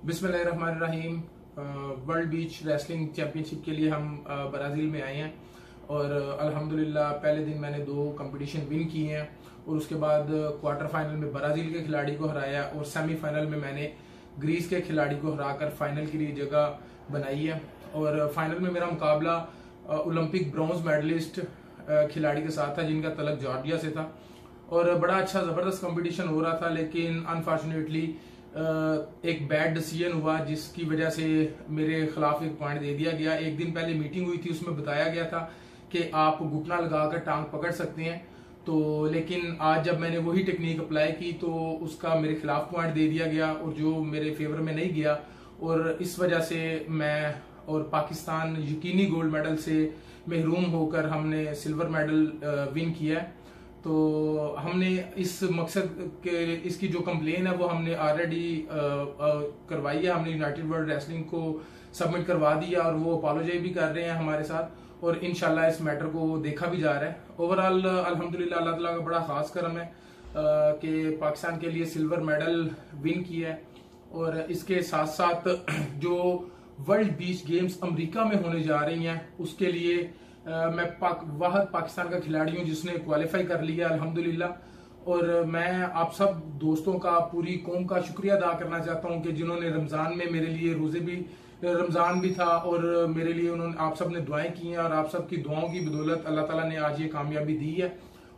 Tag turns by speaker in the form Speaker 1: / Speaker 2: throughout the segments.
Speaker 1: बिस्मिल्लाहिर्रहमानिर्रहीम। वर्ल्ड बीच wrestling championship के लिए हम ब्राज़ील में आए हैं और अल्हम्दुलिल्लाह पहले दिन मैंने 2 कंपटीशन विन किए हैं और उसके बाद क्वार्टर फाइनल में ब्राज़ील के खिलाड़ी को हराया और सेमीफाइनल में मैंने ग्रीस के खिलाड़ी को हराकर फाइनल के लिए जगह बनाई है। और फाइनल में मेरा मुकाबला ओलंपिक ब्रॉन्ज मेडलिस्ट खिलाड़ी के साथ था जिनका तलक जॉर्जिया से था और बड़ा अच्छा ज़बरदस्त कंपटीशन हो रहा था, लेकिन अनफॉर्चुनेटली एक बैड डिसीजन हुआ जिसकी वजह से मेरे खिलाफ एक पॉइंट दे दिया गया। एक दिन पहले मीटिंग हुई थी, उसमें बताया गया था कि आप घुटना लगाकर टांग पकड़ सकते हैं, तो लेकिन आज जब मैंने वही टेक्निक अप्लाई की तो उसका मेरे खिलाफ पॉइंट दे दिया गया और जो मेरे फेवर में नहीं गया और इस वजह से मैं और पाकिस्तान यकीनी गोल्ड मेडल से महरूम होकर हमने सिल्वर मेडल विन किया है। तो हमने इस मकसद के इसकी जो कंप्लेन है वो हमने ऑलरेडी करवाई है, हमने यूनाइटेड वर्ल्ड रेसलिंग को सबमिट करवा दिया और वो अपोलोजाइज भी कर रहे हैं हमारे साथ और इंशाल्लाह इस मैटर को देखा भी जा रहा है। ओवरऑल अल्हम्दुलिल्लाह अल्लाह ताला का बड़ा खास करम है कि पाकिस्तान के लिए सिल्वर मेडल विन किया है और इसके साथ साथ जो वर्ल्ड बीच गेम्स अमेरिका में होने जा रही हैं उसके लिए मैं वाहद पाकिस्तान का खिलाड़ी हूं जिसने क्वालिफाई कर लिया अल्हम्दुलिल्लाह। और मैं आप सब दोस्तों का, पूरी कौम का शुक्रिया अदा करना चाहता हूं कि जिन्होंने रमजान में मेरे लिए रोजे भी, रमजान भी था और मेरे लिए उन्होंने आप सब ने दुआएं की हैं और आप सब की दुआओं की बदौलत अल्लाह ताला ने आज ये कामयाबी दी है।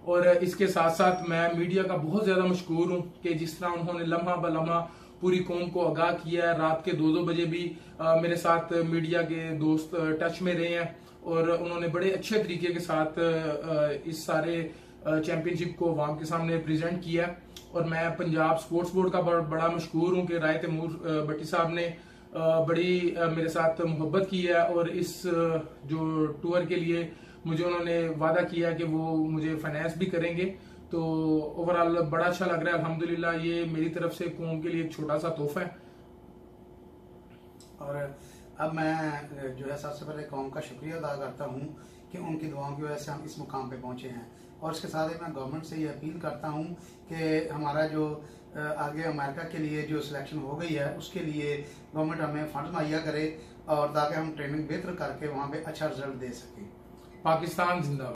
Speaker 1: और इसके साथ साथ मैं मीडिया का बहुत ज्यादा मशकूर हूं कि जिस तरह उन्होंने लम्हा ब लम्हा पूरी कौम को आगाह किया है। रात के 2-2 बजे भी मेरे साथ मीडिया के दोस्त टच में रहे हैं और उन्होंने बड़े अच्छे तरीके के साथ इस सारे चैंपियनशिप को अवाम के सामने प्रेजेंट किया। और मैं पंजाब स्पोर्ट्स बोर्ड का बड़ा मशकूर हूं कि राय तैमूर भट्टी साहब ने बड़ी मेरे साथ मोहब्बत की है और इस जो टूर के लिए मुझे उन्होंने वादा किया कि वो मुझे फाइनेंस भी करेंगे। तो ओवरऑल बड़ा अच्छा लग रहा है अल्हम्दुलिल्लाह। ये मेरी तरफ से कौम के लिए एक छोटा सा तोहफा है।
Speaker 2: और अब मैं जो है सबसे पहले कौम का शुक्रिया अदा करता हूँ कि उनकी दुआओं की वजह से हम इस मुकाम पे पहुँचे हैं। और इसके साथ ही मैं गवर्नमेंट से ये अपील करता हूँ कि हमारा जो आगे अमेरिका के लिए जो सिलेक्शन हो गई है उसके लिए गवर्नमेंट हमें फंड मुहैया करे और ताकि हम ट्रेनिंग बेहतर करके वहाँ पे अच्छा रिजल्ट दे सकें।
Speaker 1: पाकिस्तान जिंदाबाद।